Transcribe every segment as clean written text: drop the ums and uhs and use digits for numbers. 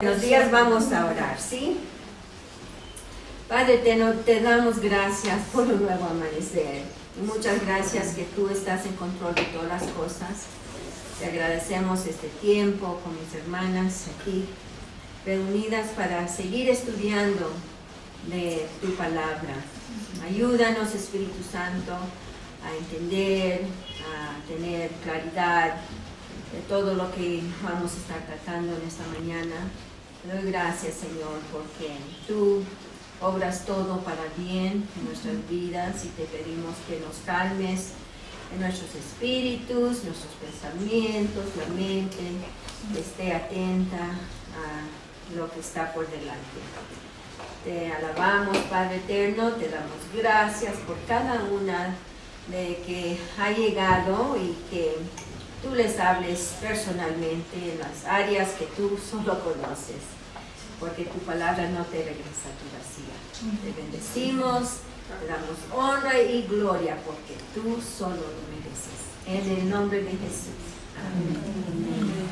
Buenos días, vamos a orar, ¿sí? Padre, te damos gracias por un nuevo amanecer. Muchas gracias que tú estás en control de todas las cosas. Te agradecemos este tiempo con mis hermanas aquí reunidas para seguir estudiando de tu palabra. Ayúdanos, Espíritu Santo, a entender, a tener claridad de todo lo que vamos a estar tratando en esta mañana. Te doy gracias, Señor, porque tú obras todo para bien en nuestras vidas y te pedimos que nos calmes en nuestros espíritus, nuestros pensamientos, la mente, esté atenta a lo que está por delante. Te alabamos, Padre eterno, te damos gracias por cada una de que ha llegado y que tú les hables personalmente en las áreas que tú solo conoces, porque tu palabra no te regresa a tu vacía. Te bendecimos, te damos honra y gloria, porque tú solo lo mereces. En el nombre de Jesús.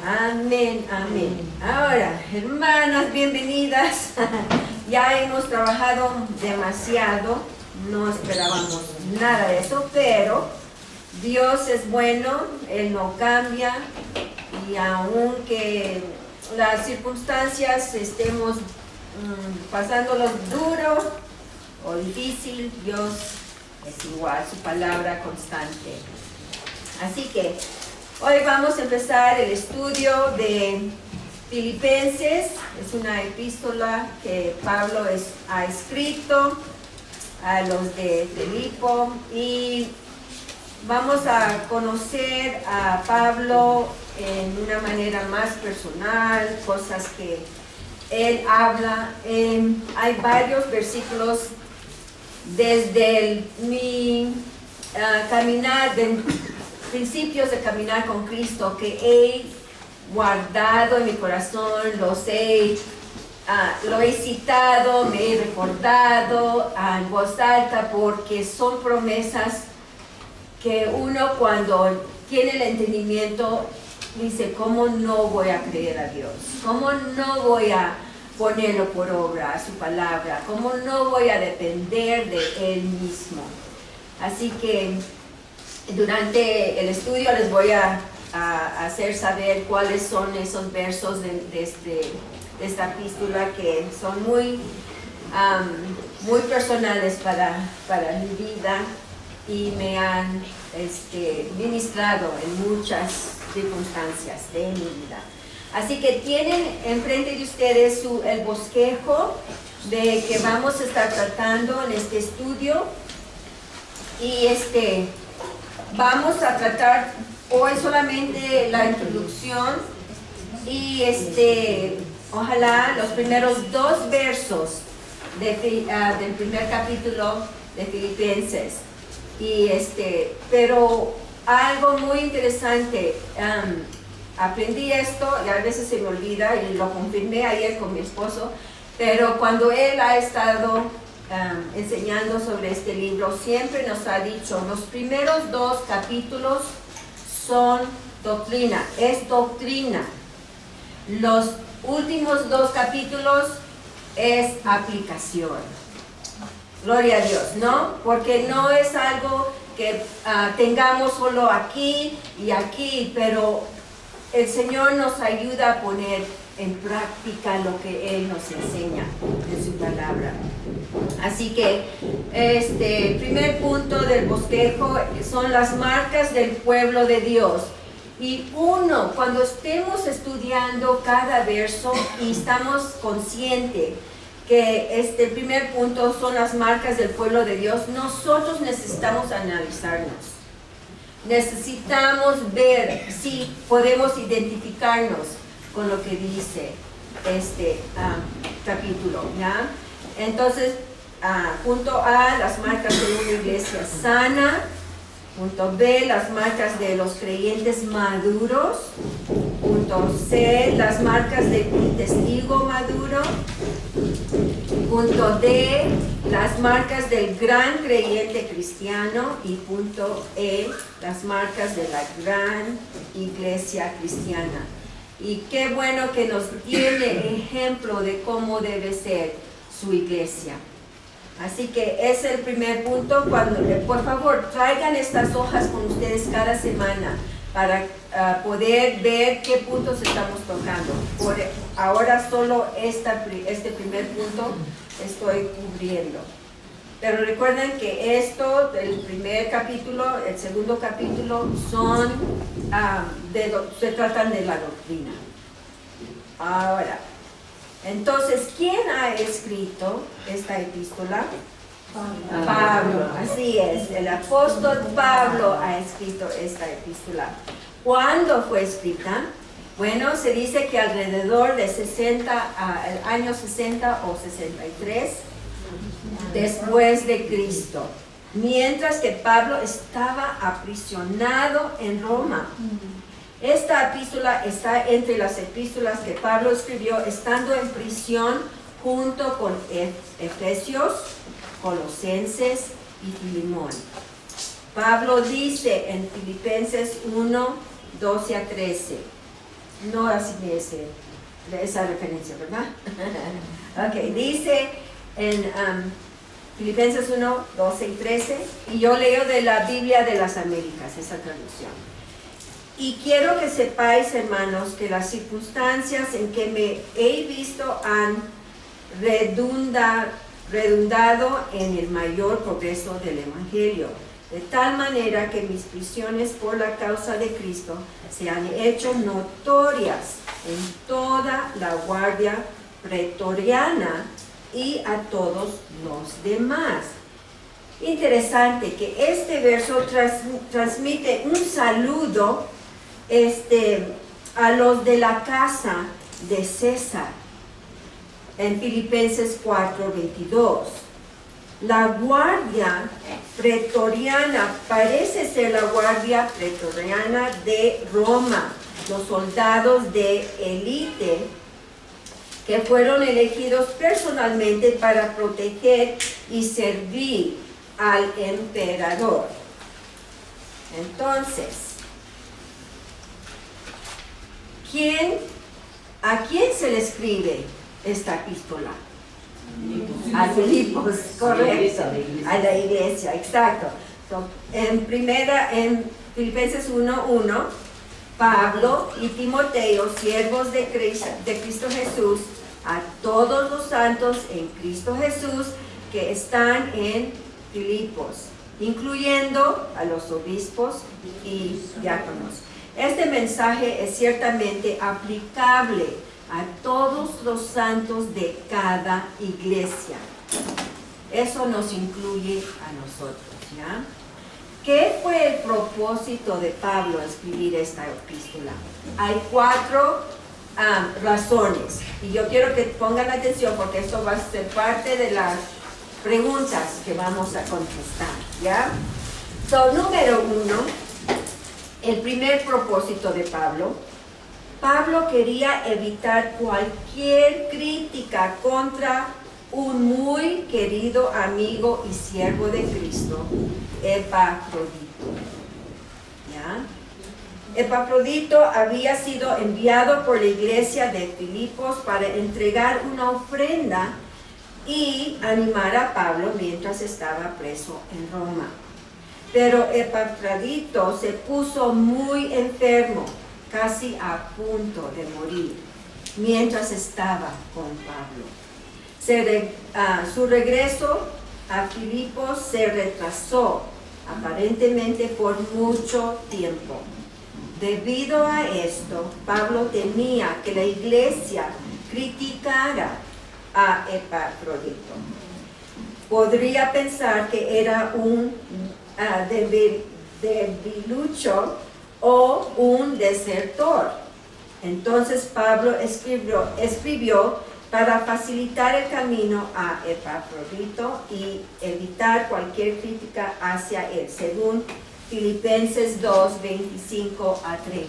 Amén. Amén, amén. Ahora, hermanas, bienvenidas. Ya hemos trabajado demasiado, no esperábamos nada de eso, pero Dios es bueno, Él no cambia, y aunque las circunstancias estemos pasándolo duro o difícil, Dios es igual, su palabra constante. Así que hoy vamos a empezar el estudio de Filipenses. Es una epístola que Pablo ha escrito a los de Filipo, y vamos a conocer a Pablo en una manera más personal, cosas que él habla. Hay varios versículos desde mi caminar, de principios de caminar con Cristo, que he guardado en mi corazón, lo he citado, me he recordado en voz alta, porque son promesas que uno, cuando tiene el entendimiento, dice: ¿cómo no voy a creer a Dios? ¿Cómo no voy a ponerlo por obra, a su palabra? ¿Cómo no voy a depender de Él mismo? Así que durante el estudio les voy a hacer saber cuáles son esos versos de esta epístola, que son muy personales para mi vida, y me han ministrado en muchas circunstancias de mi vida. Así que tienen enfrente de ustedes el bosquejo de que vamos a estar tratando en este estudio, y vamos a tratar hoy solamente la introducción y ojalá los primeros 2 versos del primer capítulo de Filipenses. Pero algo muy interesante, aprendí esto y a veces se me olvida, y lo confirmé ayer con mi esposo, pero cuando él ha estado enseñando sobre este libro, siempre nos ha dicho: los primeros 2 capítulos son doctrina, es doctrina. Los últimos 2 capítulos es aplicación. Gloria a Dios, ¿no? Porque no es algo que tengamos solo aquí y aquí, pero el Señor nos ayuda a poner en práctica lo que Él nos enseña en su palabra. Así que primer punto del bosquejo son las marcas del pueblo de Dios. Y cuando estemos estudiando cada verso y estamos conscientes que este primer punto son las marcas del pueblo de Dios, nosotros necesitamos analizarnos. Necesitamos ver si podemos identificarnos con lo que dice este capítulo, ¿ya? Entonces, punto A, las marcas de una iglesia sana. Punto B, las marcas de los creyentes maduros. Punto C, las marcas de un testigo maduro. Punto D, las marcas del gran creyente cristiano. Y punto E, las marcas de la gran iglesia cristiana. Y qué bueno que nos tiene ejemplo de cómo debe ser su iglesia. Así que es el primer punto. Por favor, traigan estas hojas con ustedes cada semana para poder ver qué puntos estamos tocando. Por ahora solo este primer punto estoy cubriendo. Pero recuerden que esto, el primer capítulo, el segundo capítulo, se tratan de la doctrina. Ahora, entonces, ¿quién ha escrito esta epístola? Pablo, así es, el apóstol Pablo ha escrito esta epístola. ¿Cuándo fue escrita? Bueno, se dice que alrededor de el año 60 o 63 después de Cristo, mientras que Pablo estaba aprisionado en Roma. Esta epístola está entre las epístolas que Pablo escribió estando en prisión junto con Efesios, Colosenses y Filemón. Pablo dice en Filipenses 1, 12 a 13. No así esa referencia, ¿verdad? Ok, dice en Filipenses 1, 12 y 13, y yo leo de la Biblia de las Américas, esa traducción. Y quiero que sepáis, hermanos, que las circunstancias en que me he visto han redundado en el mayor progreso del Evangelio, de tal manera que mis prisiones por la causa de Cristo se han hecho notorias en toda la guardia pretoriana y a todos los demás. Interesante que este verso transmite un saludo a los de la casa de César en Filipenses 4:22. La guardia pretoriana parece ser la guardia pretoriana de Roma, los soldados de élite que fueron elegidos personalmente para proteger y servir al emperador. Entonces, ¿a quién se le escribe esta epístola? A Filipos, correcto, a la iglesia, exacto. En Filipenses 1:1, Pablo y Timoteo, siervos de Cristo Jesús, a todos los santos en Cristo Jesús que están en Filipos, incluyendo a los obispos y diáconos. Este mensaje es ciertamente aplicable a todos los santos de cada iglesia. Eso nos incluye a nosotros, ¿ya? ¿Qué fue el propósito de Pablo a escribir esta epístola? Hay 4 razones, y yo quiero que pongan atención porque esto va a ser parte de las preguntas que vamos a contestar, ¿ya? Número 1, el primer propósito de Pablo. Pablo quería evitar cualquier crítica contra un muy querido amigo y siervo de Cristo, Epafrodito. ¿Ya? Epafrodito había sido enviado por la iglesia de Filipos para entregar una ofrenda y animar a Pablo mientras estaba preso en Roma. Pero Epafrodito se puso muy enfermo, casi a punto de morir, mientras estaba con Pablo. Su regreso a Filipos se retrasó, aparentemente por mucho tiempo. Debido a esto, Pablo temía que la iglesia criticara a Epafrodito. Podría pensar que era un debilucho o un desertor. Entonces Pablo escribió para facilitar el camino a Epafrodito y evitar cualquier crítica hacia él, según Filipenses 2, 25 a 30.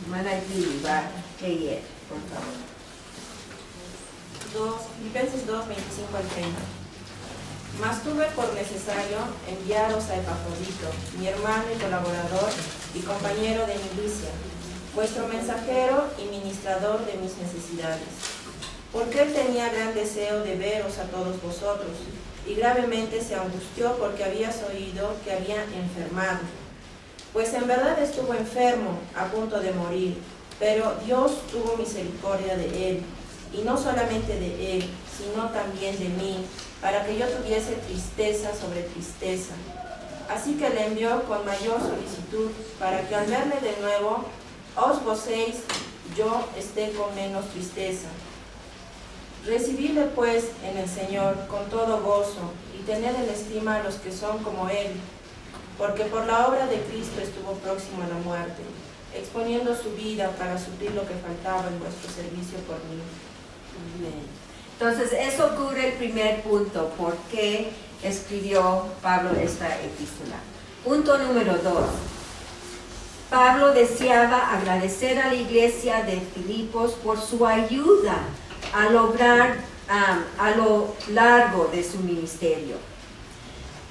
Hermana Gili va a leer, por favor. Filipenses 2, 25 al 30. Mas tuve por necesario enviaros a Epafrodito, mi hermano y colaborador y compañero de milicia, vuestro mensajero y ministrador de mis necesidades. Porque él tenía gran deseo de veros a todos vosotros, y gravemente se angustió porque habías oído que había enfermado. Pues en verdad estuvo enfermo, a punto de morir, pero Dios tuvo misericordia de él, y no solamente de él, sino también de mí, para que yo tuviese tristeza sobre tristeza. Así que le envió con mayor solicitud, para que al verle de nuevo, os gocéis, yo esté con menos tristeza. Recibidle pues en el Señor con todo gozo, y tened en estima a los que son como Él, porque por la obra de Cristo estuvo próximo a la muerte, exponiendo su vida para suplir lo que faltaba en vuestro servicio por mí. Amén. Entonces, eso cubre el primer punto, ¿por qué escribió Pablo esta epístola? Punto número 2. Pablo deseaba agradecer a la iglesia de Filipos por su ayuda a lograr a lo largo de su ministerio.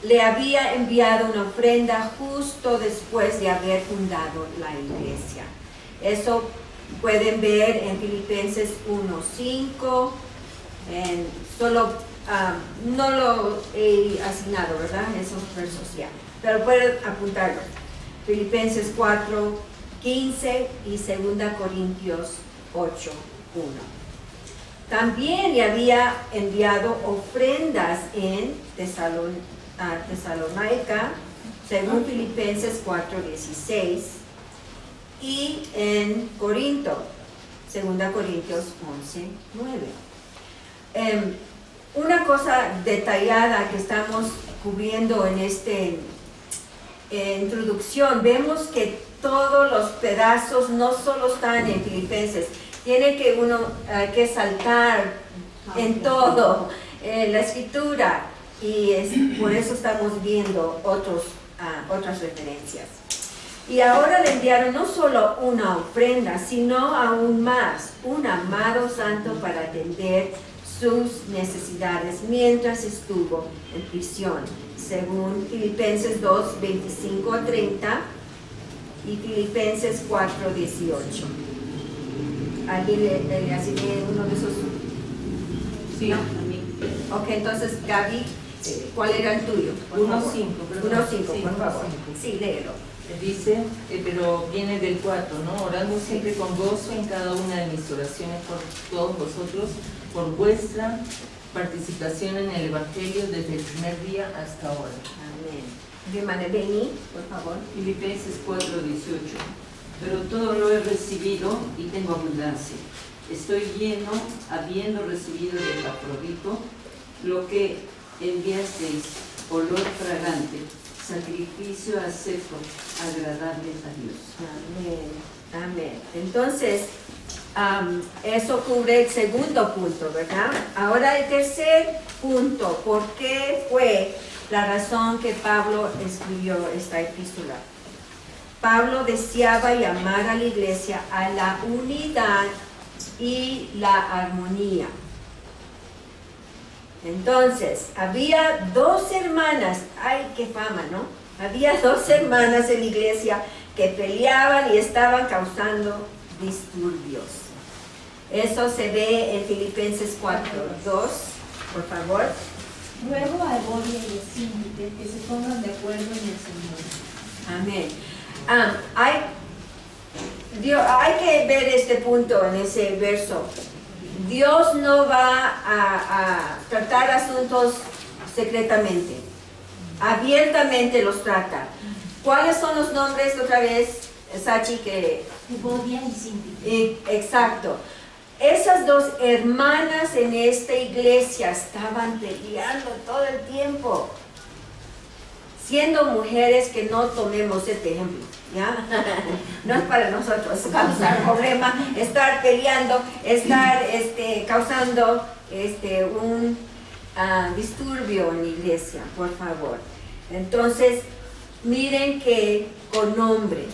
Le había enviado una ofrenda justo después de haber fundado la iglesia. Eso pueden ver en Filipenses 1:5. No lo he asignado, ¿verdad? Esos versos ya, pero pueden apuntarlo. Filipenses 4:15 y 2 Corintios 8:1. También le había enviado ofrendas en Tesalónica, según Filipenses 4:16, y en Corinto, 2 Corintios 11:9. Una cosa detallada que estamos cubriendo en esta introducción, vemos que todos los pedazos no solo están en Filipenses, tiene que uno que saltar en todo la escritura, y por eso estamos viendo otras referencias. Y ahora le enviaron no solo una ofrenda, sino aún más, un amado santo para atender sus necesidades mientras estuvo en prisión, según Filipenses 2:25-30 y Filipenses 4:18. ¿Alguien le asigne uno de esos? Sí, ¿No? a mí. Ok, entonces Gaby, ¿cuál era el tuyo? 1:5, perdón. 1:5, Sí, por favor. 1:5. Sí, léelo. Dice, pero viene del 4, ¿no? Orando siempre con gozo en cada una de mis oraciones por todos vosotros, por vuestra participación en el Evangelio desde el primer día hasta ahora. Amén. Hermana Beni, por favor. Filipenses 4:18. Pero todo lo he recibido y tengo abundancia. Estoy lleno, habiendo recibido de Epafrodito lo que enviasteis, olor fragante, sacrificio acepto, agradable a Dios. Amén. Amén. Entonces, eso cubre el segundo punto, ¿verdad? Ahora el tercer punto, ¿por qué fue la razón que Pablo escribió esta epístola? Pablo deseaba llamar a la iglesia a la unidad y la armonía. Entonces, había dos hermanas, ¡ay, qué fama!, ¿no? Había dos hermanas en la iglesia que peleaban y estaban causando disturbios. Eso se ve en Filipenses 4:2, por favor. Ruego a Evodia y a Síntique que se pongan de acuerdo en el Señor. Amén. Hay que ver este punto en ese verso. Dios no va a tratar asuntos secretamente, abiertamente los trata. ¿Cuáles son los nombres otra vez, Sachi? Evodia y Síntique. Exacto. Esas dos hermanas en esta iglesia estaban peleando todo el tiempo, siendo mujeres que no tomemos este ejemplo, ¿ya? No es para nosotros causar problema, estar peleando, estar causando un disturbio en la iglesia, por favor. Entonces, miren que con nombre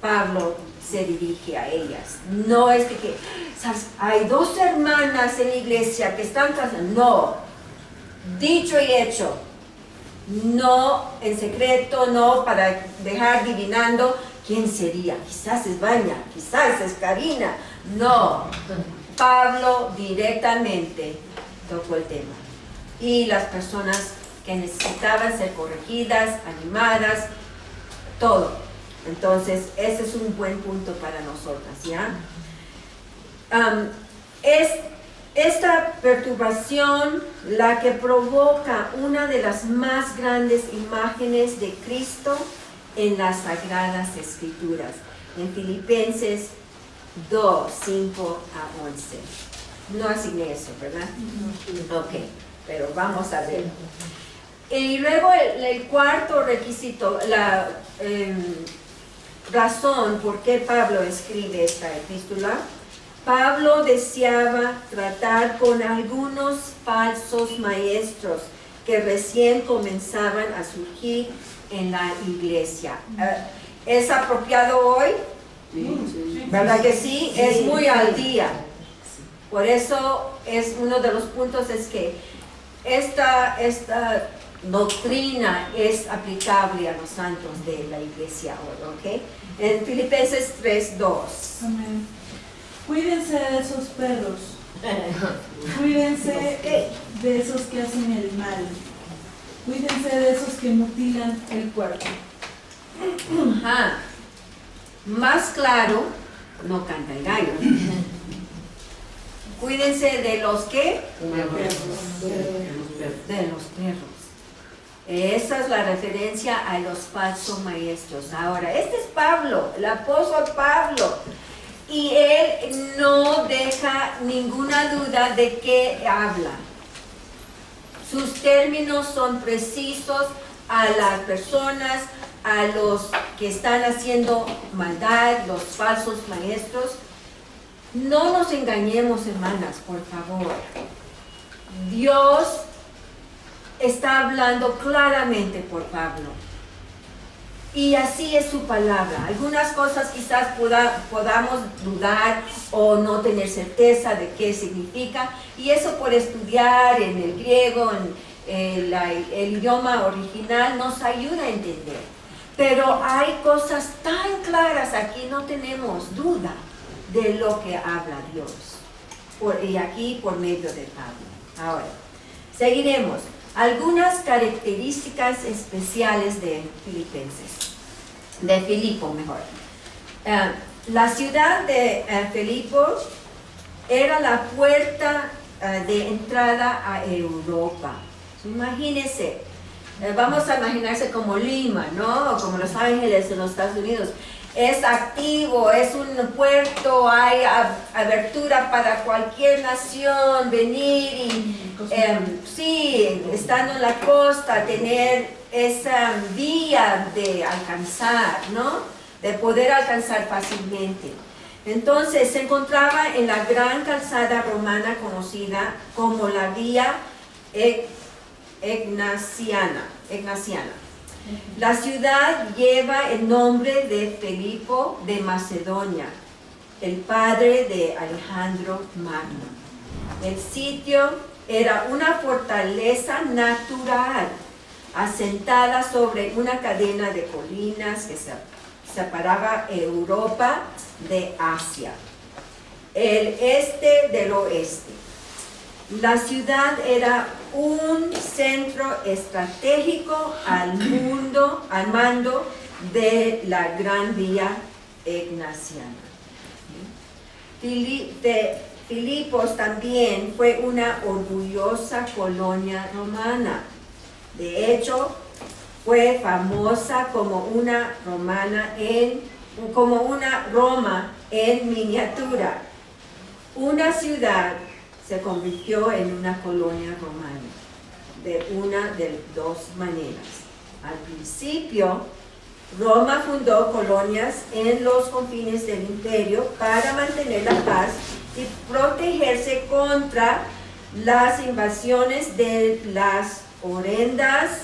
Pablo se dirige a ellas. No es que ¿sabes? Hay dos hermanas en la iglesia que están casando. No, dicho y hecho. No en secreto, no para dejar adivinando ¿quién sería? Quizás es Vania, quizás es Karina. No, Pablo directamente tocó el tema. Y las personas que necesitaban ser corregidas, animadas, todo. Entonces, ese es un buen punto para nosotras, ¿ya? Es esta perturbación la que provoca una de las más grandes imágenes de Cristo en las Sagradas Escrituras, en Filipenses 2, 5 a 11. No asigné eso, ¿verdad? Ok, pero vamos a ver. Y luego el cuarto requisito, la razón por qué Pablo escribe esta epístola. Pablo deseaba tratar con algunos falsos maestros que recién comenzaban a surgir en la iglesia. ¿Es apropiado hoy? Sí. ¿Verdad que sí? Es muy al día. Por eso es uno de los puntos es que esta doctrina es aplicable a los santos de la iglesia hoy, ¿ok? En Filipenses 3:2. Amén. Cuídense de esos perros. Cuídense de esos que hacen el mal. Cuídense de esos que mutilan el cuerpo. Ajá. Más claro, no canta el gallo. Cuídense de los que? De los perros. Esa es la referencia a los falsos maestros. Ahora, este es Pablo, el apóstol Pablo. Y él no deja ninguna duda de qué habla. Sus términos son precisos a las personas, a los que están haciendo maldad, los falsos maestros. No nos engañemos, hermanas, por favor. Dios está hablando claramente por Pablo. Y así es su palabra. Algunas cosas quizás podamos dudar o no tener certeza de qué significa. Y eso por estudiar en el griego, en el idioma original, nos ayuda a entender. Pero hay cosas tan claras aquí, no tenemos duda de lo que habla Dios. Y aquí por medio de Pablo. Ahora, seguiremos. Algunas características especiales de Filipo mejor. La ciudad de Filipo era la puerta de entrada a Europa. Imagínense, vamos a imaginarse como Lima, ¿no? O como Los Ángeles en los Estados Unidos. Es activo, es un puerto, hay abertura para cualquier nación venir y sí, estando en la costa, tener esa vía de alcanzar, ¿no? De poder alcanzar fácilmente. Entonces se encontraba en la gran calzada romana conocida como la vía Egnaciana. La ciudad lleva el nombre de Filipo de Macedonia, el padre de Alejandro Magno. El sitio era una fortaleza natural, asentada sobre una cadena de colinas que separaba Europa de Asia, el este del oeste. La ciudad era un centro estratégico al mando de la Gran Vía Egnaciana. Filipos también fue una orgullosa colonia romana. De hecho, fue famosa como una Roma en miniatura. Una ciudad se convirtió en una colonia romana de una de dos maneras. Al principio, Roma fundó colonias en los confines del imperio para mantener la paz y protegerse contra las invasiones de las hordas,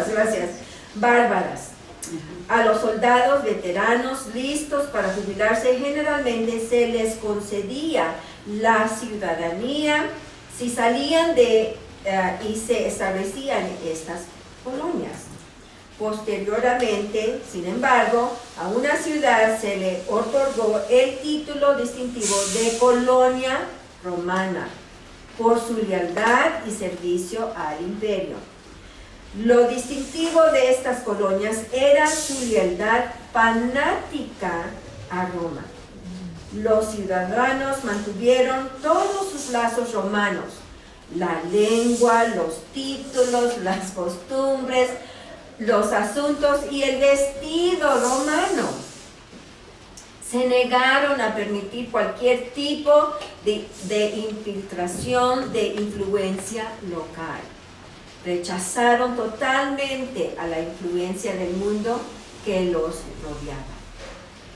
gracias, bárbaras. A los soldados veteranos listos para jubilarse generalmente se les concedía la ciudadanía si salían y se establecían estas colonias. Posteriormente, sin embargo, a una ciudad se le otorgó el título distintivo de colonia romana por su lealtad y servicio al imperio. Lo distintivo de estas colonias era su lealtad fanática a Roma. Los ciudadanos mantuvieron todos sus lazos romanos, la lengua, los títulos, las costumbres, los asuntos y el vestido romano. Se negaron a permitir cualquier tipo de infiltración de influencia local. Rechazaron totalmente a la influencia del mundo que los rodeaba.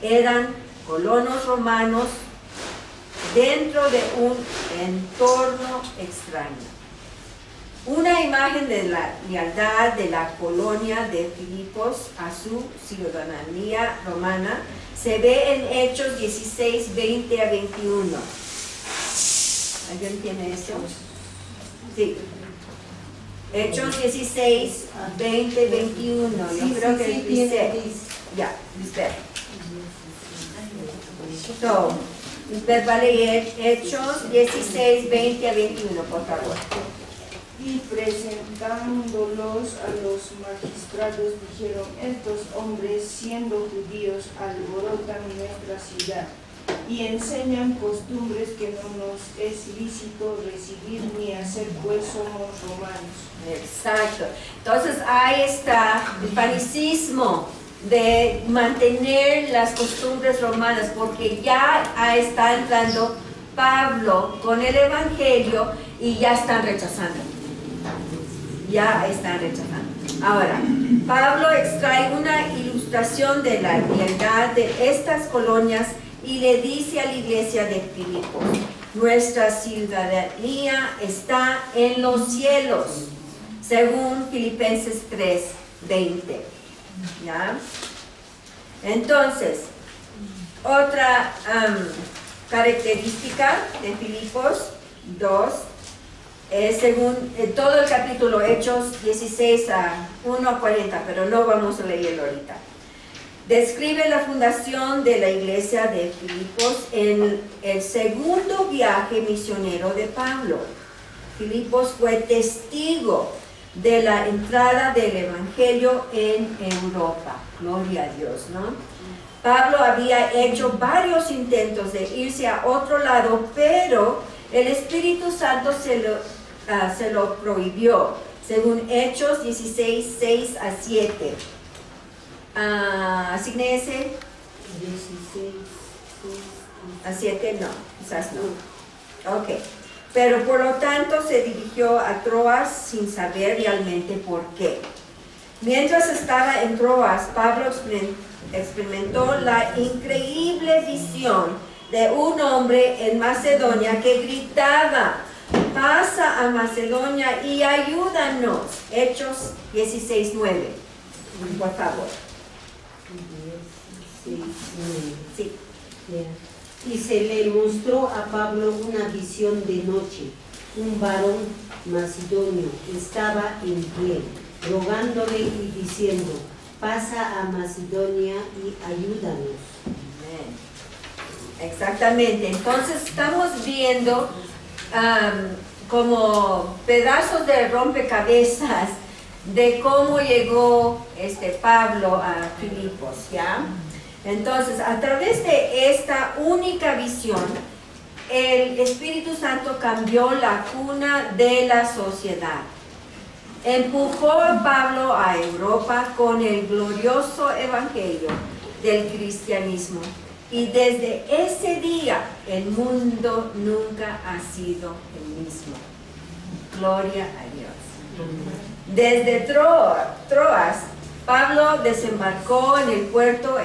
Eran colonos romanos dentro de un entorno extraño. Una imagen de la lealtad de la colonia de Filipos a su ciudadanía romana se ve en Hechos 16, 20 a 21. ¿Alguien tiene eso? Sí. Hechos 16, 20, 21. Yo creo que dice. Ya, dice. So, usted va a leer Hechos 16, 20 a 21, por favor. Y presentándolos a los magistrados dijeron: estos hombres, siendo judíos, alborotan nuestra ciudad y enseñan costumbres que no nos es lícito recibir ni hacer, pues somos romanos. Exacto. Entonces ahí está el faricismo de mantener las costumbres romanas, porque ya está entrando Pablo con el evangelio y ya están rechazando. Ya están rechazando. Ahora, Pablo extrae una ilustración de la lealtad de estas colonias y le dice a la iglesia de Filipos: nuestra ciudadanía está en los cielos, según Filipenses 3, 20. ¿Ya? Entonces, otra característica de Filipos 2, según todo el capítulo Hechos 16 a 1 a 40, pero no vamos a leerlo ahorita. Describe la fundación de la iglesia de Filipos en el segundo viaje misionero de Pablo. Filipos fue testigo de la entrada del evangelio en Europa. Gloria a Dios, ¿no? Pablo había hecho varios intentos de irse a otro lado, pero el Espíritu Santo se lo prohibió, según Hechos 16, 6 a 7. ¿Asigne ese? 16, 6, a 7 no, quizás no. Ok. Pero por lo tanto se dirigió a Troas sin saber realmente por qué. Mientras estaba en Troas, Pablo experimentó la increíble visión de un hombre en Macedonia que gritaba: pasa a Macedonia y ayúdanos. Hechos 16, 9. Por favor. 16, 9. Sí. Y se le mostró a Pablo una visión de noche. Un varón macedonio estaba en pie, rogándole y diciendo: pasa a Macedonia y ayúdanos. Amén. Exactamente. Entonces estamos viendo como pedazos de rompecabezas de cómo llegó Pablo a Filipos, ¿ya? Entonces, a través de esta única visión, el Espíritu Santo cambió la cuna de la sociedad. Empujó a Pablo a Europa con el glorioso evangelio del cristianismo. Y desde ese día, el mundo nunca ha sido el mismo. Gloria a Dios. Desde Troas, Pablo desembarcó en el puerto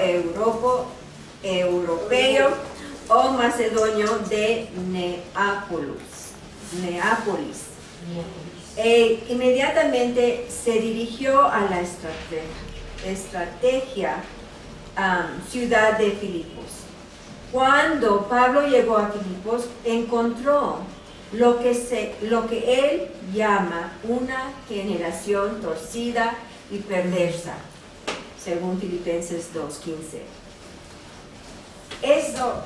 europeo o macedonio de Neápolis. E inmediatamente se dirigió a la ciudad de Filipos. Cuando Pablo llegó a Filipos, encontró lo que él llama una generación torcida y perversa, según Filipenses 2:15. Eso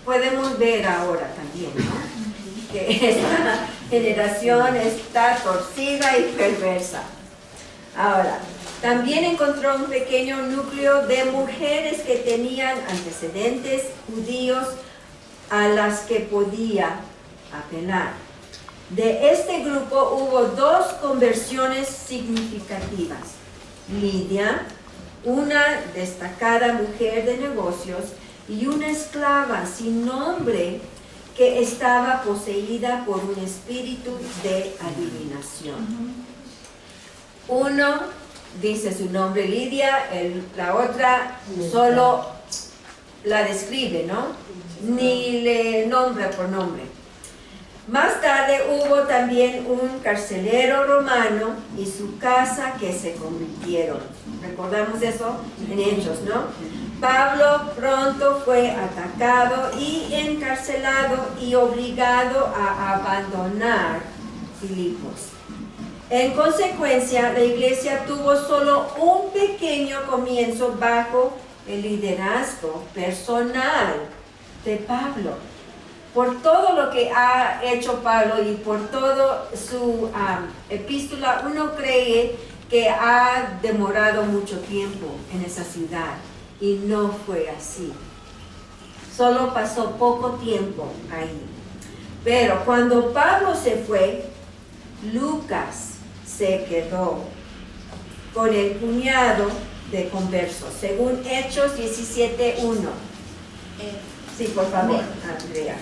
podemos ver ahora también, ¿no? Que esta generación está torcida y perversa. Ahora, también encontró un pequeño núcleo de mujeres que tenían antecedentes judíos a las que podía apelar. De este grupo hubo 2 conversiones significativas. Lidia, una destacada mujer de negocios, y una esclava sin nombre que estaba poseída por un espíritu de adivinación. Uno dice su nombre Lidia, la otra solo la describe, ¿no? Ni le nombra por nombre. Más tarde hubo también un carcelero romano y su casa que se convirtieron. Recordamos eso en Hechos, ¿no? Pablo pronto fue atacado y encarcelado y obligado a abandonar Filipos. En consecuencia, la iglesia tuvo solo un pequeño comienzo bajo el liderazgo personal de Pablo. Por todo lo que ha hecho Pablo y por toda su epístola, uno cree que ha demorado mucho tiempo en esa ciudad, y no fue así. Solo pasó poco tiempo ahí. Pero cuando Pablo se fue, Lucas se quedó con el puñado de conversos, según Hechos 17:1. Sí, por favor, Andrea.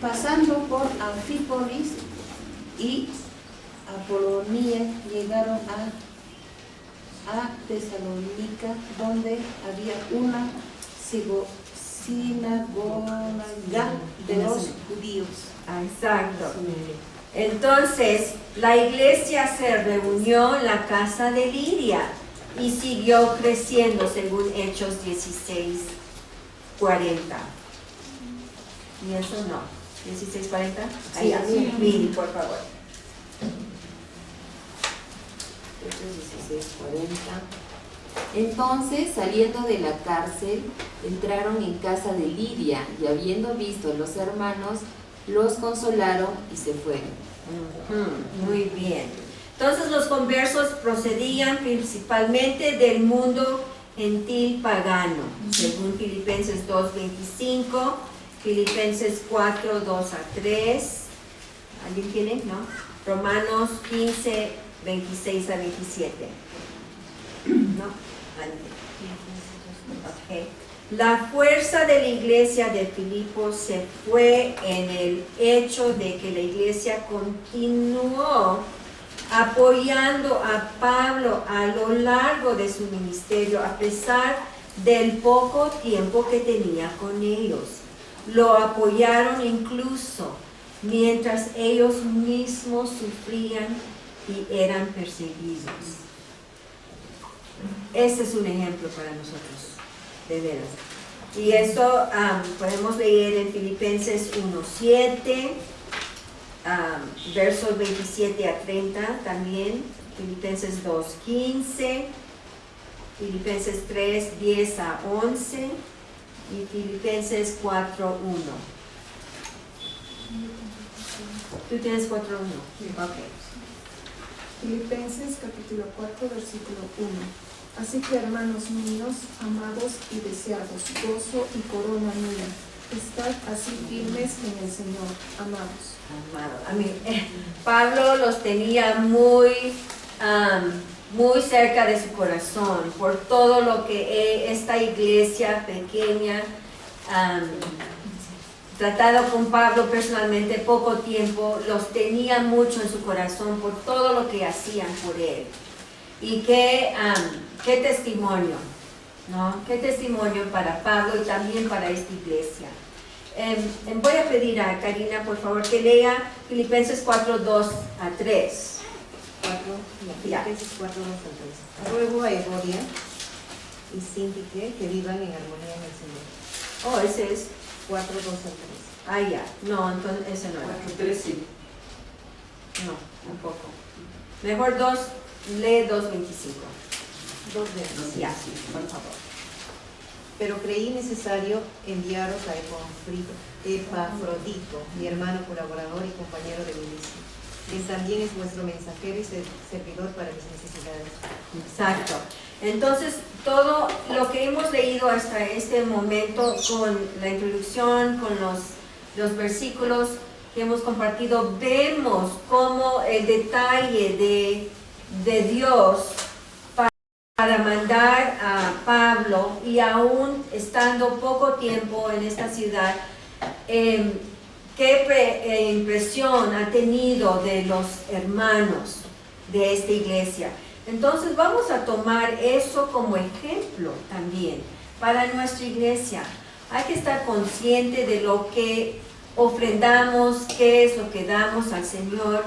Pasando por Anfípolis y Apolonia, llegaron a Tesalónica, donde había una sinagoga de los judíos. Exacto. Entonces, la iglesia se reunió en la casa de Lidia y siguió creciendo, según Hechos 16:40. ¿Y eso no? ¿16:40? Ahí, Sí. Miri, por favor. Hechos 16:40. Entonces, saliendo de la cárcel, entraron en casa de Lidia, y habiendo visto a los hermanos, los consolaron y se fueron. Muy bien. Entonces los conversos procedían principalmente del mundo gentil pagano, según Filipenses 2:25, Filipenses 4:2-3. ¿Alguien tiene? ¿No? Romanos 15:26-27. ¿No? Ok. La fuerza de la iglesia de Filipos se fue en el hecho de que la iglesia continuó apoyando a Pablo a lo largo de su ministerio, a pesar del poco tiempo que tenía con ellos. Lo apoyaron incluso mientras ellos mismos sufrían y eran perseguidos. Este es un ejemplo para nosotros, de veras. Y eso podemos leer en Filipenses 1:7, versos 27-30 también, Filipenses 2:15, Filipenses 3:10-11 y Filipenses 4:1. ¿Tú tienes 4:1? Ok. Filipenses capítulo 4, versículo 1. Así que, hermanos míos, amados y deseados, gozo y corona mía, estad así firmes en el Señor, amados. Pablo los tenía muy cerca de su corazón por todo lo que esta iglesia pequeña, tratado con Pablo personalmente poco tiempo, los tenía mucho en su corazón por todo lo que hacían por él. Y qué testimonio, ¿no? Qué testimonio para Pablo y también para esta iglesia. Voy a pedir a Karina, por favor, que lea Filipenses 4:2-3. Filipenses 4:2-3. Ruego a Evodia y Síntique que vivan en armonía en el Señor. Oh, ese es 4:2-3. Ah, ya. No, entonces ese no era. 4:13. No, un poco. Mejor 2. lee 2.25. 2:25. Ya, por favor. Pero creí necesario enviaros a Epafrodito, mi hermano colaborador y compañero de milicia, quien también es vuestro mensajero y servidor para mis necesidades. Exacto. Entonces, todo lo que hemos leído hasta este momento con la introducción, con los versículos que hemos compartido, vemos cómo el detalle de Dios para mandar a Pablo, y aún estando poco tiempo en esta ciudad, qué impresión ha tenido de los hermanos de esta iglesia. Entonces vamos a tomar eso como ejemplo también para nuestra iglesia. Hay que estar consciente de lo que ofrendamos, qué es lo que damos al Señor.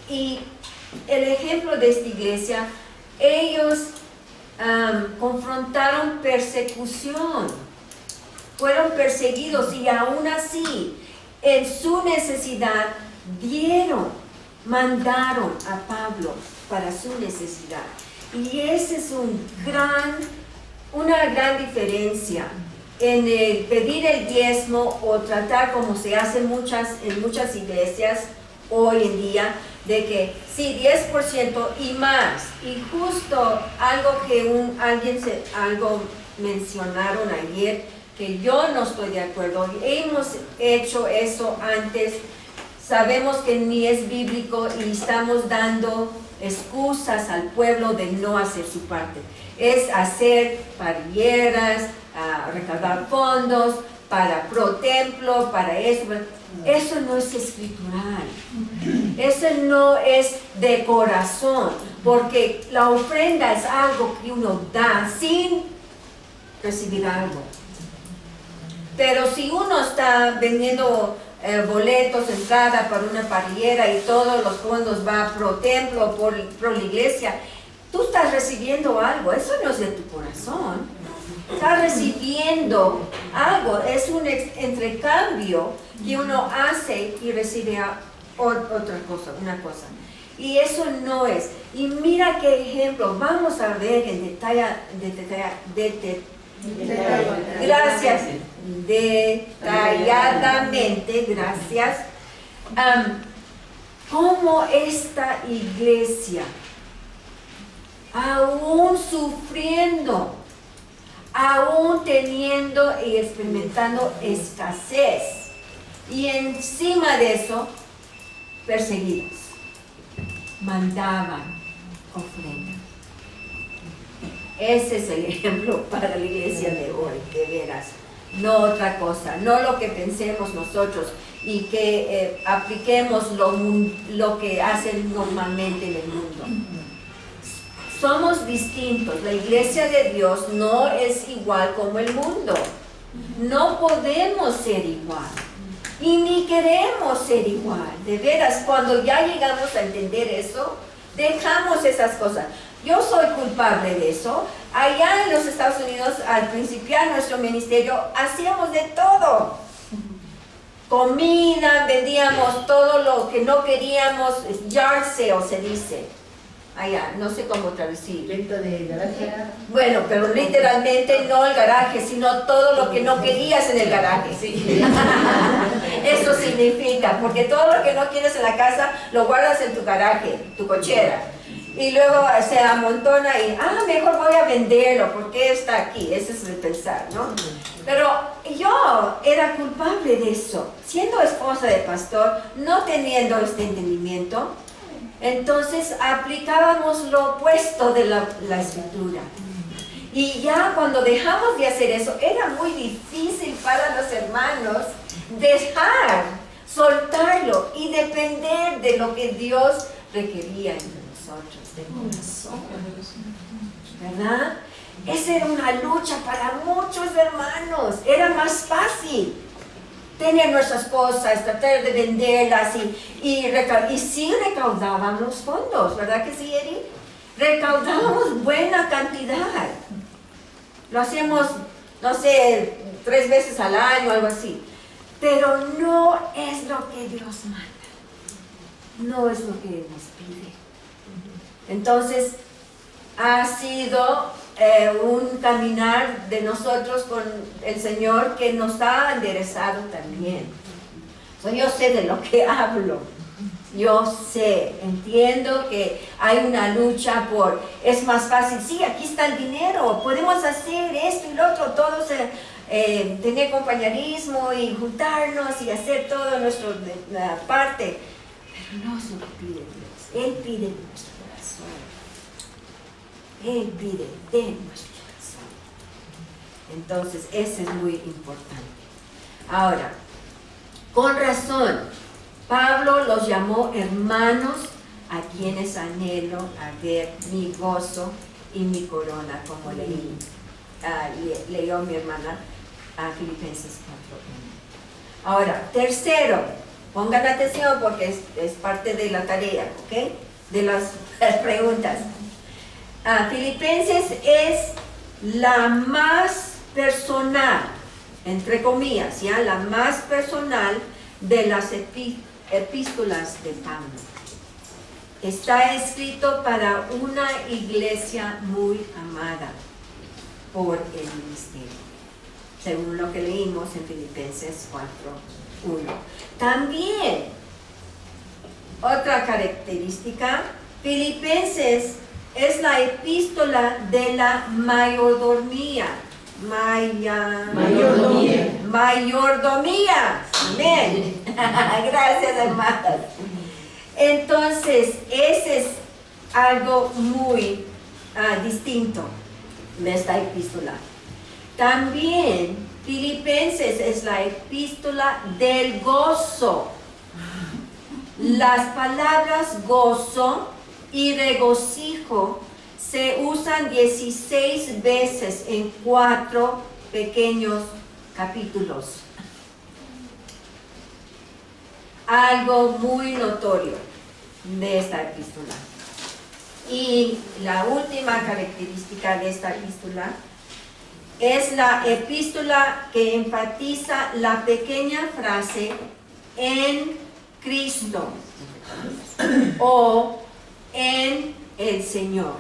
Y el ejemplo de esta iglesia, ellos confrontaron persecución, fueron perseguidos y aún así en su necesidad mandaron a Pablo para su necesidad. Y esa es una gran diferencia en el pedir el diezmo o tratar, como se hace en muchas iglesias hoy en día, de que sí, 10% y más. Y justo algo que algo mencionaron ayer, que yo no estoy de acuerdo. Hemos hecho eso antes, sabemos que ni es bíblico y estamos dando excusas al pueblo de no hacer su parte. Es hacer parrilleras, recaudar fondos para pro templo, para eso. Eso no es escritural, eso no es de corazón, porque la ofrenda es algo que uno da sin recibir algo. Pero si uno está vendiendo boletos, entrada para una parrillera y todos los fondos va pro templo, pro la iglesia, tú estás recibiendo algo, eso no es de tu corazón. Estás recibiendo algo, es un entrecambio que uno hace y recibe otra cosa, una cosa. Y eso no es. Y mira qué ejemplo, vamos a ver en detalle, gracias, detalladamente, gracias, cómo esta iglesia, aún sufriendo, aún teniendo y experimentando escasez, y encima de eso, perseguidos, mandaban ofrenda. Ese es el ejemplo para la iglesia de hoy, de veras. No otra cosa, no lo que pensemos nosotros y que apliquemos lo que hacen normalmente en el mundo. Somos distintos. La iglesia de Dios no es igual como el mundo. No podemos ser igual. Y ni queremos ser igual. De veras, cuando ya llegamos a entender eso, dejamos esas cosas. Yo soy culpable de eso. Allá en los Estados Unidos, al principiar nuestro ministerio, hacíamos de todo. Comida, vendíamos todo lo que no queríamos, yard sale se dice. Allá, no sé cómo traducir. Venta de garaje. Bueno, pero literalmente no el garaje, sino todo lo que no querías en el garaje. Sí. Eso significa, porque todo lo que no quieres en la casa, lo guardas en tu garaje, tu cochera. Y luego se amontona y, mejor voy a venderlo, porque está aquí. Ese es el pensar, ¿no? Pero yo era culpable de eso. Siendo esposa de pastor, no teniendo este entendimiento, entonces aplicábamos lo opuesto de la escritura. Y ya cuando dejamos de hacer eso, era muy difícil para los hermanos soltarlo y depender de lo que Dios requería de nosotros, de corazón. ¿Verdad? Esa era una lucha para muchos hermanos. Era más fácil tener nuestras cosas, tratar de venderlas y sí recaudábamos fondos, ¿verdad que sí, Eri? Recaudábamos buena cantidad. Lo hacíamos, no sé, 3 veces al año, algo así. Pero no es lo que Dios manda. No es lo que nos pide. Entonces, ha sido un caminar de nosotros con el Señor que nos ha enderezado también. Yo sé de lo que hablo. Yo sé, entiendo que hay una lucha por, es más fácil, sí, aquí está el dinero, podemos hacer esto y lo otro, todos tener compañerismo y juntarnos y hacer todo nuestra parte, pero no es lo que pide Dios. Él pide de nuestro corazón. Él pide de nuestro corazón. Entonces, eso es muy importante. Ahora, con razón, Pablo los llamó hermanos a quienes anhelo a ver mi gozo y mi corona, como leyó mi hermana a Filipenses 4:1. Ahora, tercero, pongan atención porque es parte de la tarea, ¿ok? De las preguntas. Filipenses es la más personal, entre comillas, ¿ya? La más personal de las epístolas de Pablo. Está escrito para una iglesia muy amada por el ministerio, según lo que leímos en Filipenses 4:1. También, otra característica, Filipenses es la epístola de la mayordomía. Mayordomía. Amén. Gracias, hermanas. Entonces, ese es algo muy distinto de esta epístola. También, Filipenses es la epístola del gozo. Las palabras gozo y regocijo se usan 16 veces en 4 pequeños capítulos. Algo muy notorio de esta epístola. Y la última característica de esta epístola es la epístola que enfatiza la pequeña frase en Cristo o en el Señor.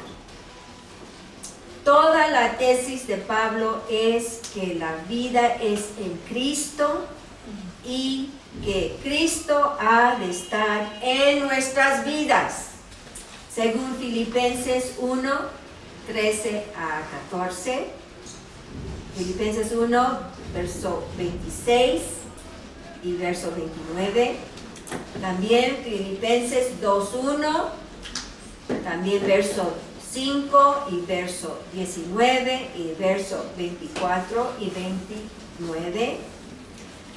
Toda la tesis de Pablo es que la vida es en Cristo y que Cristo ha de estar en nuestras vidas, según Filipenses 1, 13 a 14, Filipenses 1, verso 26 y verso 29, también Filipenses 2:1, también verso 5 y verso 19 y verso 24 y 29,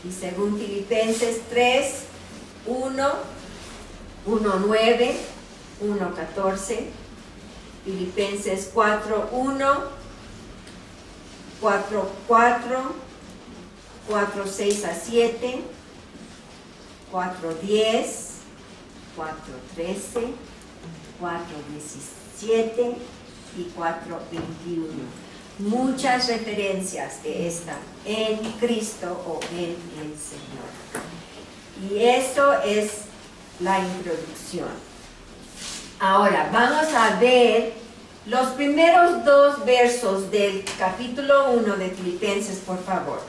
y según Filipenses 3, 1, 1:9, 1:14, Filipenses 4:1, 4:4, 4:6 a 7, 4:10, 4:13, 4:17 y 4:21. Muchas referencias de esta en Cristo o en el Señor. Y eso es la introducción. Ahora vamos a ver los primeros 2 versos del capítulo 1 de Filipenses, por favor.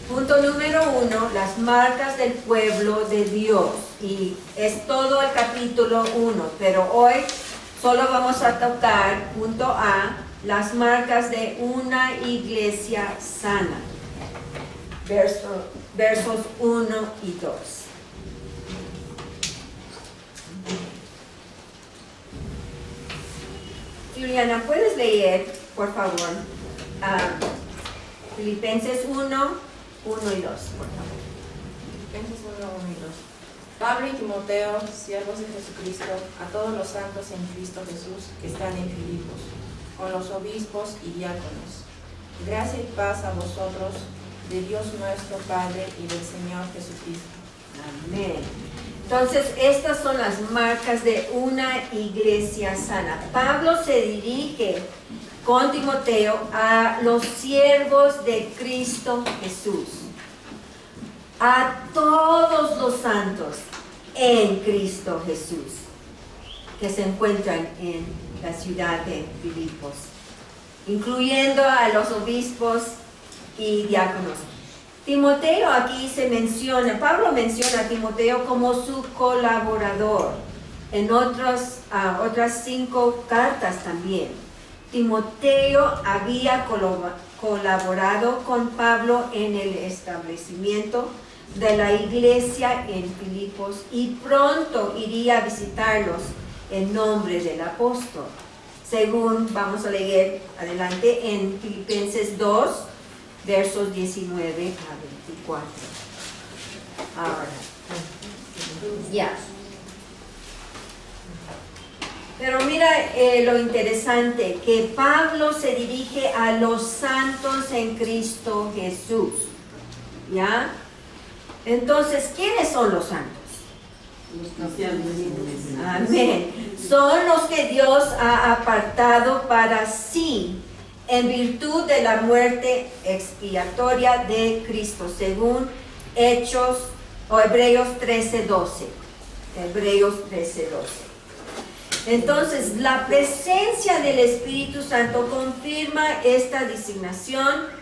Punto número 1, las marcas del pueblo de Dios. Y es todo el capítulo 1, pero hoy solo vamos a tocar, punto A, las marcas de una iglesia sana. Versos 1 y 2. Juliana, ¿puedes leer, por favor, Filipenses 1, 1 y 2, por favor? Filipenses 1, 1 y 2. Pablo y Timoteo, siervos de Jesucristo, a todos los santos en Cristo Jesús que están en Filipos, con los obispos y diáconos. Gracia y paz a vosotros, de Dios nuestro Padre y del Señor Jesucristo. Amén. Entonces, estas son las marcas de una iglesia sana. Pablo se dirige con Timoteo a los siervos de Cristo Jesús, a todos los santos en Cristo Jesús, que se encuentran en la ciudad de Filipos, incluyendo a los obispos y diáconos. Timoteo aquí se menciona, Pablo menciona a Timoteo como su colaborador. En otras 5 cartas también. Timoteo había colaborado con Pablo en el establecimiento de la iglesia en Filipos y pronto iría a visitarlos en nombre del apóstol. Según vamos a leer adelante en Filipenses 2, versos 19 a 24. Ahora, ya. Pero mira lo interesante, que Pablo se dirige a los santos en Cristo Jesús. ¿Ya? Entonces, ¿quiénes son los santos? Los cristianos. Amén. Son los que Dios ha apartado para sí en virtud de la muerte expiatoria de Cristo, según Hebreos 13:12. Hebreos 13:12. Entonces, la presencia del Espíritu Santo confirma esta designación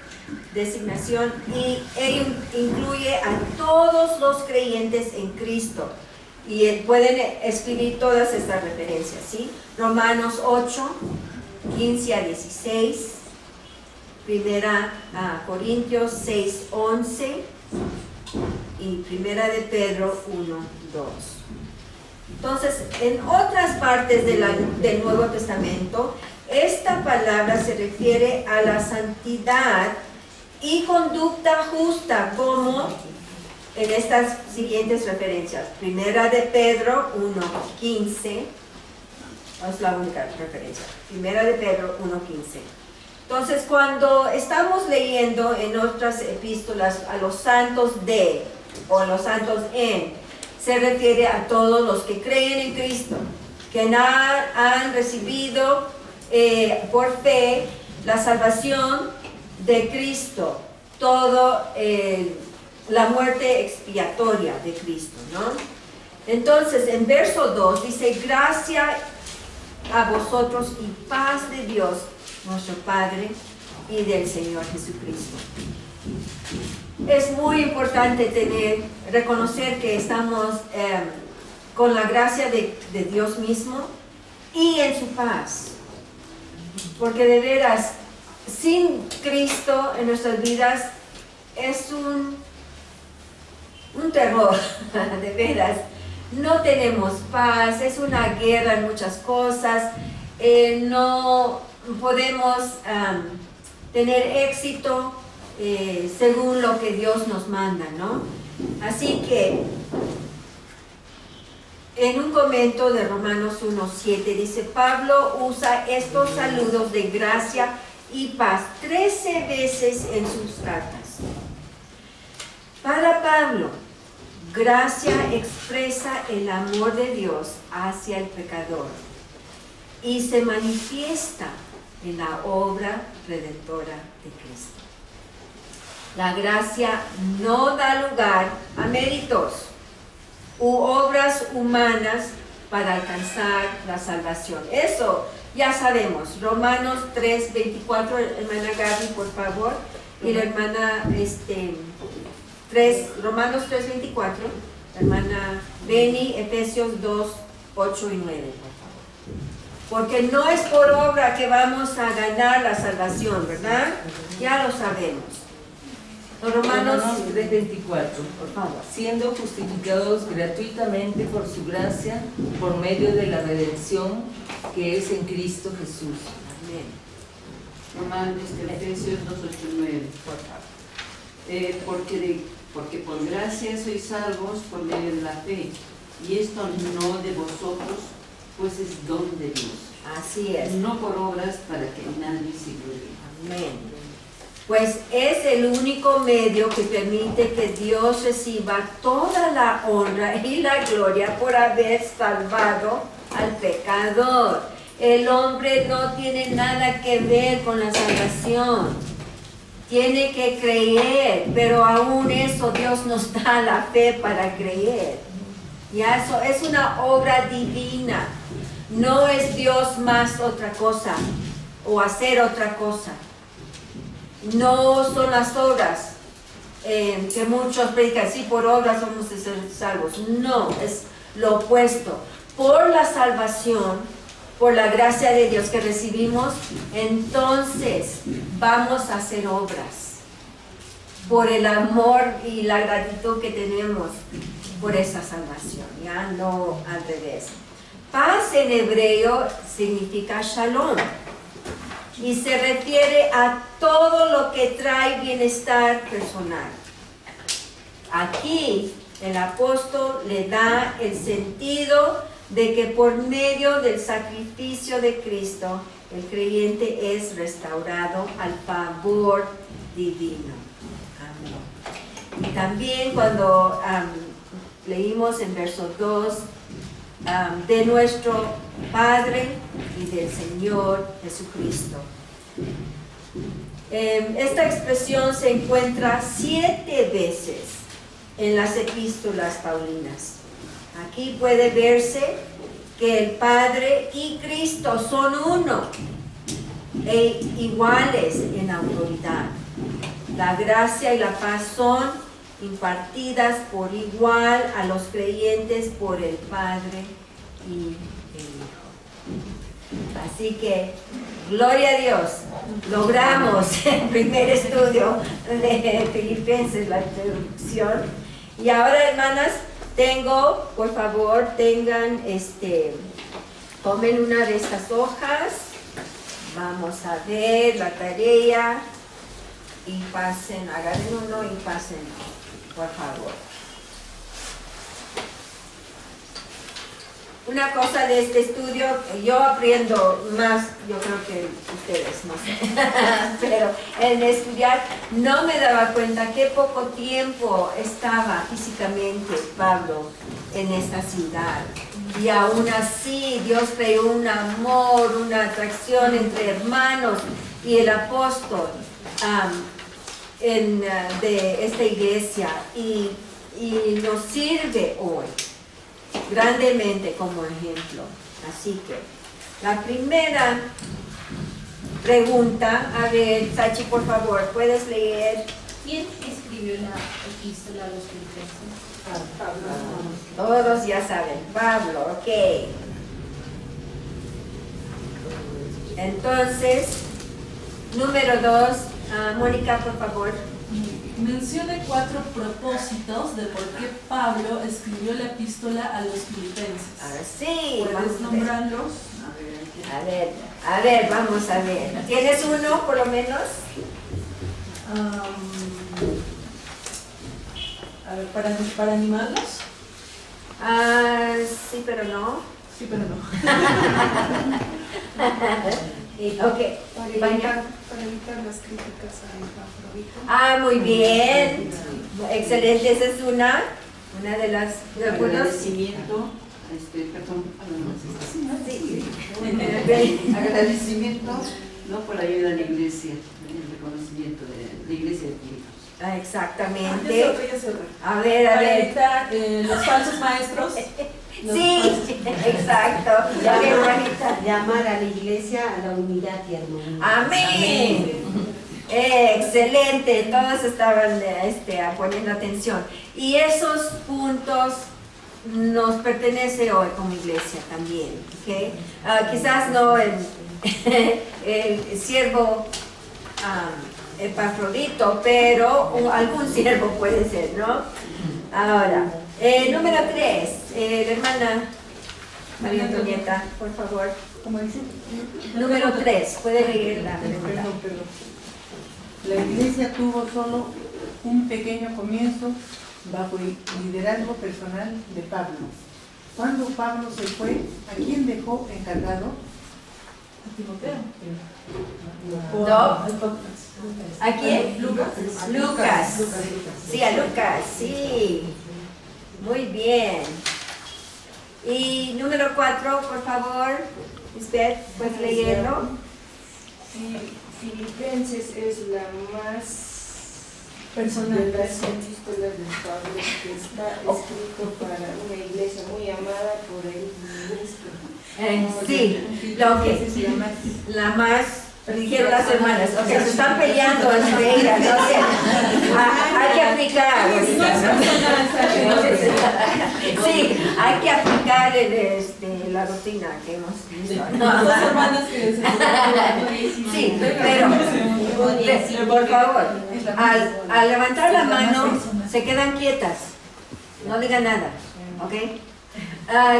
y ello incluye a todos los creyentes en Cristo. Y pueden escribir todas estas referencias, ¿sí? Romanos 8, 15 a 16, Primera Corintios 6, 11 y Primera de Pedro 1, 2. Entonces, en otras partes del Nuevo Testamento, esta palabra se refiere a la santidad y conducta justa, como en estas siguientes referencias. Primera de Pedro 1:15, es la única referencia. Primera de Pedro 1:15. Entonces, cuando estamos leyendo en otras epístolas a los santos de o los santos en, se refiere a todos los que creen en Cristo, que han recibido por fe la salvación de Cristo, todo la muerte expiatoria de Cristo, ¿no? Entonces, en verso 2 dice, gracia a vosotros y paz de Dios, nuestro Padre, y del Señor Jesucristo. Es muy importante reconocer que estamos con la gracia de Dios mismo y en su paz. Porque de veras, sin Cristo en nuestras vidas es un terror, de veras. No tenemos paz, es una guerra en muchas cosas, no podemos tener éxito según lo que Dios nos manda, ¿no? Así que en un comento de Romanos 1:7 dice, Pablo usa estos saludos de gracia y paz 13 veces en sus cartas. Para Pablo, gracia expresa el amor de Dios hacia el pecador y se manifiesta en la obra redentora de Cristo. La gracia no da lugar a méritos u obras humanas para alcanzar la salvación. Eso ya sabemos. Romanos 3:24, hermana Gaby, por favor, y la hermana Romanos 3:24, la hermana Beni, Efesios 2:8 y 9, por favor. Porque no es por obra que vamos a ganar la salvación, ¿verdad? Ya lo sabemos. Romanos 3:24, por favor. Siendo justificados gratuitamente por su gracia, por medio de la redención que es en Cristo Jesús. Amén. Efesios 2:8-9. Por favor. Porque por gracia sois salvos por medio de la fe, y esto no de vosotros, pues es don de Dios. Así es. No por obras para que nadie se gloríe. Amén. Pues es el único medio que permite que Dios reciba toda la honra y la gloria por haber salvado al pecador. El hombre no tiene nada que ver con la salvación. Tiene que creer, pero aún eso Dios nos da la fe para creer. Ya eso es una obra divina. No es Dios más otra cosa o hacer otra cosa. No son las obras que muchos predican, sí, por obras somos salvos. No, es lo opuesto. Por la salvación, por la gracia de Dios que recibimos, entonces vamos a hacer obras. Por el amor y la gratitud que tenemos por esa salvación, ya no al revés. Paz en hebreo significa shalom y se refiere a todo lo que trae bienestar personal. Aquí el apóstol le da el sentido de que por medio del sacrificio de Cristo el creyente es restaurado al favor divino. Amén. Y también cuando leímos en verso 2 de nuestro Padre y del Señor Jesucristo. Esta expresión se encuentra 7 veces en las epístolas paulinas. Aquí puede verse que el Padre y Cristo son uno e iguales en autoridad. La gracia y la paz son impartidas por igual a los creyentes por el Padre y el Hijo. Así que, gloria a Dios, logramos el primer estudio de Filipenses, la introducción. Y ahora, hermanas, por favor, tomen una de estas hojas, vamos a ver la tarea y pasen, agarren uno y pasen, por favor. Una cosa de este estudio, yo aprendo más, yo creo que ustedes, no sé, pero en estudiar no me daba cuenta qué poco tiempo estaba físicamente Pablo en esta ciudad. Y aún así Dios creó un amor, una atracción entre hermanos y el apóstol de esta iglesia y nos sirve hoy grandemente como ejemplo. Así que la primera pregunta, a ver, Sachi, por favor, ¿puedes leer? ¿Quién escribió la epístola a los Filipenses? Pablo. Todos ya saben, Pablo, ok. Entonces, número 2, Mónica, por favor. Mencione 4 propósitos de por qué Pablo escribió la epístola a los Filipenses. Ahora sí, ¿Puedes nombrarlos? A ver, vamos a ver. ¿Tienes uno, por lo menos? A ver, para animarlos. Sí, pero no. Sí, pero no. Ok. Para evitar las críticas a Epafrodito. Muy bien. Excelente, esa es una de las... Agradecimiento, agradecimiento, no por la ayuda a la iglesia, el reconocimiento de la iglesia de Filipos. Exactamente. A Para ver. evitar los falsos maestros. Sí, exacto. Qué bonita. Llamar a la iglesia a la unidad y armonía. Amén. Excelente, todos estaban poniendo atención. Y esos puntos nos pertenece hoy como iglesia también. ¿Okay? Quizás no el siervo Epafrodito, pero algún siervo puede ser, ¿no? Ahora, número 3, la hermana María Antonieta, por favor. ¿Cómo dice? Número 3, puede leerla. Perdón. La iglesia tuvo solo un pequeño comienzo bajo el liderazgo personal de Pablo. Cuando Pablo se fue, ¿a quién dejó encargado? A Timoteo. No. ¿A quién? Lucas. Sí, a Lucas, sí. Muy bien. Y número 4, por favor, Lisbeth, ¿puedes leerlo? Filipenses es la más de Personal. las epístolas de Pablo, que está escrito para una iglesia muy amada por el ministro. Sí, lo que la más dijeron las hermanas, o sea, se están peleando entre ellas, ¿no? O sea, hay que aplicar. Sí, hay que aplicar la rutina que hemos visto. Las dos hermanas que se Sí, pero por favor, al levantar la mano se quedan quietas, no digan nada, ¿ok?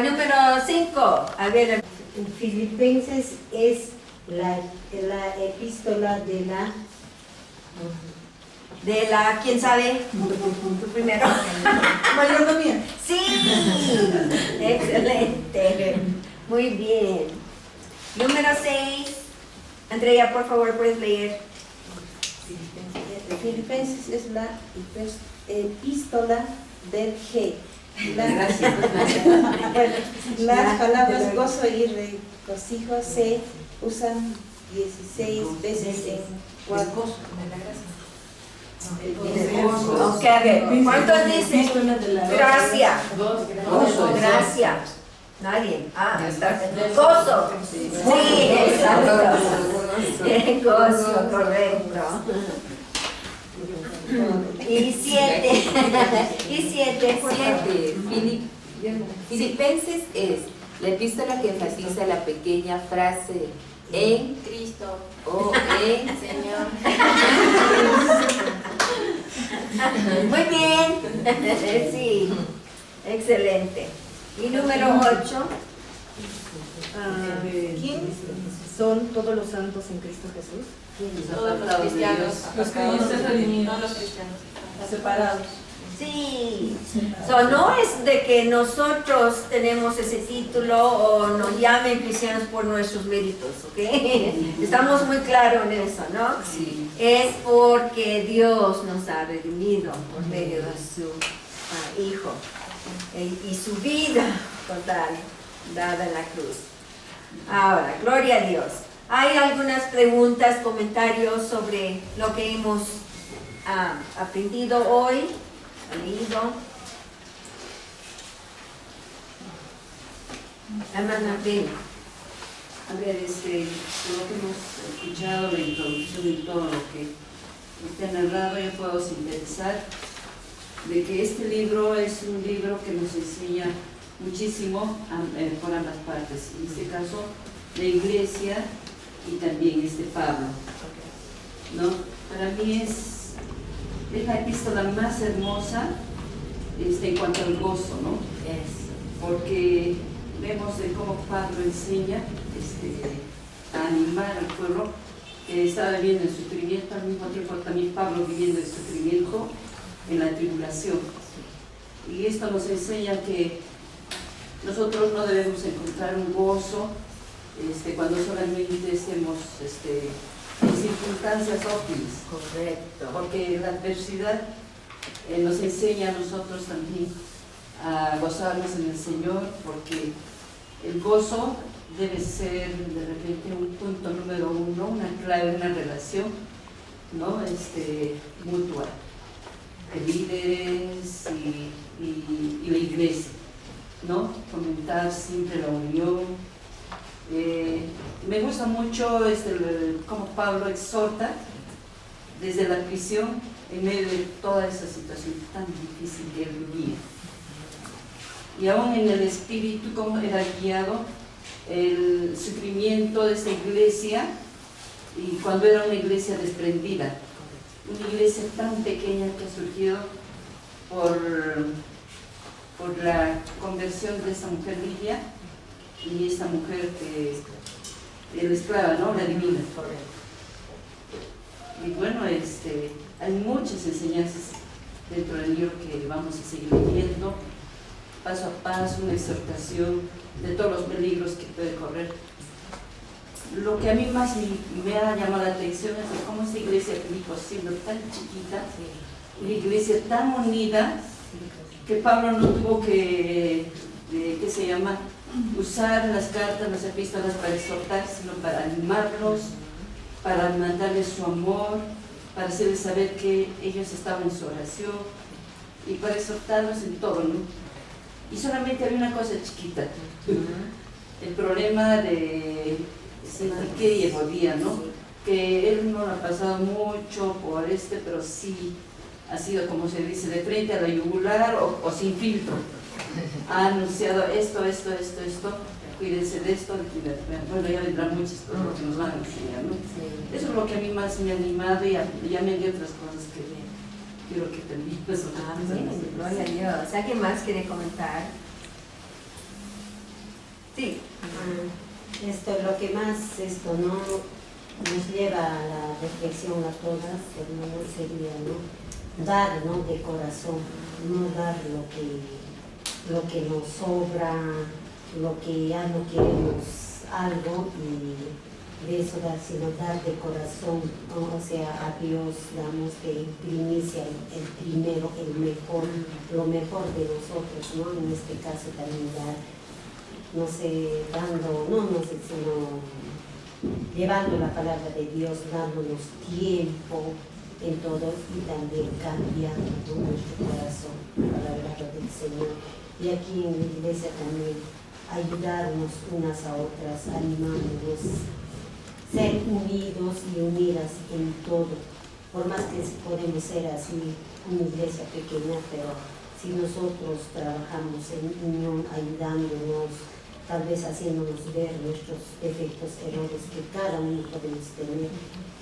Número 5, a ver. En Filipenses es la epístola de la, ¿quién sabe? Tú primero. Mayordomía. Sí, excelente, muy bien. Número 6, Andrea, por favor, puedes leer. Filipenses es la epístola del G. Gracias. Las palabras gozo y regocijo se usan 16 veces en 4. Ok, a ver, ¿cuántos dicen? Gracias. Gracias. Nadie. Está. Gozo. Sí, exacto. Gozo, correcto. Y 7. Y 7. Filipenses es la epístola que enfatiza la pequeña frase en Cristo o en Señor. Muy bien. Sí, excelente. Y número 8. ¿Quién son todos los santos en Cristo Jesús? Todos los cristianos. Los creyentes redimidos. No los cristianos. Separados. Sí, no es de que nosotros tenemos ese título o nos llamen cristianos por nuestros méritos, ¿ok? Estamos muy claros en eso, ¿no? Sí. Es porque Dios nos ha redimido por medio de su Hijo y su vida total dada en la cruz. Ahora, gloria a Dios. ¿Hay algunas preguntas, comentarios sobre lo que hemos aprendido hoy? Leído. Hermana, ven. A ver, por lo que hemos escuchado, la introducción y todo lo que usted ha narrado, yo puedo sintetizar de que este libro es un libro que nos enseña muchísimo por ambas partes. En este caso, la iglesia y también Pablo, ¿no? Para mí es la epístola más hermosa en cuanto al gozo, ¿no? Porque vemos de cómo Pablo enseña a animar al pueblo que estaba viviendo el sufrimiento, al mismo tiempo también Pablo viviendo el sufrimiento en la tribulación. Y esto nos enseña que nosotros no debemos encontrar un gozo cuando solamente estemos en circunstancias óptimas. Correcto. Porque la adversidad nos enseña a nosotros también a gozarnos en el Señor, porque el gozo debe ser de repente un punto número 1, una clave, una relación, ¿no? Mutua, de líderes y la iglesia, ¿no? Fomentar siempre la unión. Me gusta mucho cómo Pablo exhorta desde la prisión en medio de toda esa situación tan difícil que él vivía. Y aún en el espíritu, cómo era guiado el sufrimiento de esta iglesia, y cuando era una iglesia desprendida, una iglesia tan pequeña que ha surgido por la conversión de esta mujer Lidia y esta mujer que la esclava, ¿no? La divina. Y bueno, hay muchas enseñanzas dentro del libro que vamos a seguir leyendo, paso a paso, una exhortación de todos los peligros que puede correr. Lo que a mí más me ha llamado la atención es cómo esta iglesia de Filipo, siendo tan chiquita, una iglesia tan unida, que Pablo no tuvo que usar las cartas, las epístolas para exhortar, sino para animarlos, para mandarles su amor, para hacerles saber que ellos estaban en su oración y para exhortarlos en todo, ¿no? Y solamente había una cosa chiquita, el problema de Sintique y Evodia, ¿no? Que él no lo ha pasado mucho por pero sí ha sido, como se dice, de frente a la yugular o sin filtro. Ha anunciado esto, cuídense de esto, bueno, ya vendrán muchas cosas que nos van a enseñar, ¿no? Eso es lo que a mí más me ha animado y ya me dio otras cosas que quiero que termine. Gloria a Dios. ¿Alguien más quiere comentar? Sí. Lo que más no nos lleva a la reflexión a todas, hermanos, sería dar de corazón, no dar lo que nos sobra, lo que ya no queremos algo y de eso dar, sino dar de corazón, o sea, a Dios damos de primicia, el primero, el mejor, lo mejor de nosotros, ¿no? En este caso también dar, no sé, sino llevando la palabra de Dios, dándonos tiempo en todo y también cambiando nuestro corazón para la verdad del Señor. Y aquí en la iglesia también ayudarnos unas a otras, animándonos, ser unidos y unidas en todo. Por más que podemos ser así, una iglesia pequeña, pero si nosotros trabajamos en unión, ayudándonos, tal vez haciéndonos ver nuestros defectos, errores que cada uno podemos tener,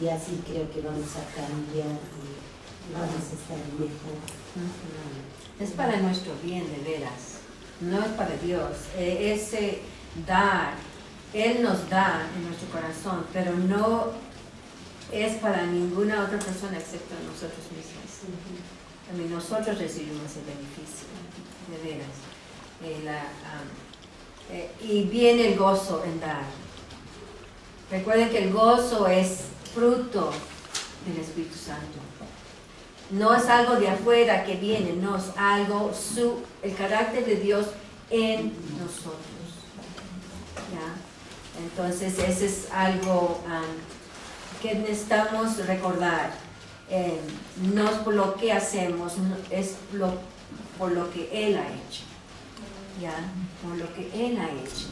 y así creo que vamos a cambiar y vamos a estar mejor. Es para nuestro bien, de veras, no es para Dios. Ese dar, Él nos da en nuestro corazón, pero no es para ninguna otra persona excepto nosotros mismos. También nosotros recibimos el beneficio, de veras. Y viene el gozo en dar. Recuerden que el gozo es fruto del Espíritu Santo. No es algo de afuera que viene, no es algo, el carácter de Dios en nosotros. ¿Ya? Entonces, ese es algo que necesitamos recordar. No es por lo que hacemos, es por lo que Él ha hecho. ¿Ya? Por lo que Él ha hecho.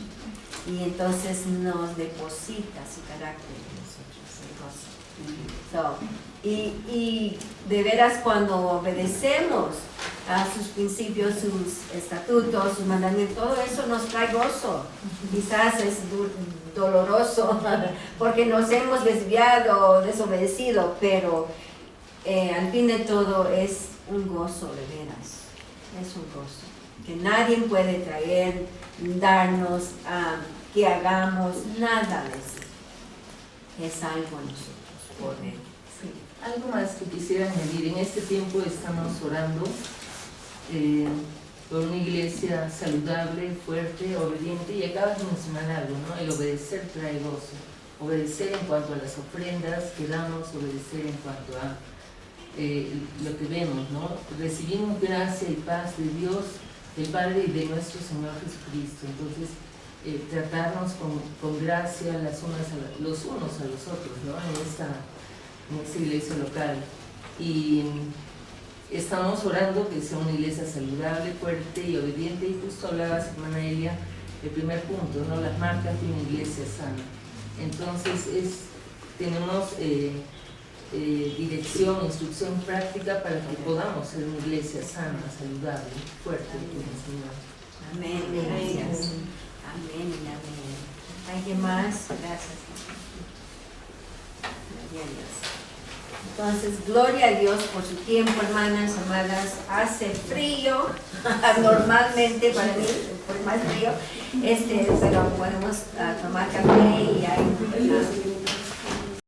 Y entonces nos deposita su carácter en nosotros, el gozo. Y de veras, cuando obedecemos a sus principios, sus estatutos, sus mandamientos, todo eso nos trae gozo. Quizás es doloroso porque nos hemos desviado, desobedecido, pero al fin de todo es un gozo, de veras. Es un gozo que nadie puede traer, darnos, que hagamos, nada de eso. Es algo nosotros, por Él. Sí. Algo más que quisiera añadir. En este tiempo estamos orando por una iglesia saludable, fuerte, obediente, y acabas de mencionar algo, ¿no? El obedecer trae gozo. Obedecer en cuanto a las ofrendas que damos, obedecer en cuanto a lo que vemos, ¿no? Recibimos gracia y paz de Dios, del Padre y de nuestro Señor Jesucristo. Entonces, tratarnos con gracia los unos a los otros, ¿no? En esta iglesia local. Y estamos orando que sea una iglesia saludable, fuerte y obediente. Y justo hablabas, hermana Elia, el primer punto, ¿no? Las marcas de una iglesia sana. Entonces, tenemos dirección, instrucción práctica para que podamos ser una iglesia sana, saludable, fuerte con el Señor. Amén, gracias. Amén y amén. ¿Alguien más? Gracias. Gloria a Dios. Entonces, gloria a Dios por su tiempo, hermanas, amadas. Hace frío, normalmente para mí, por más frío, pero podemos tomar café y hay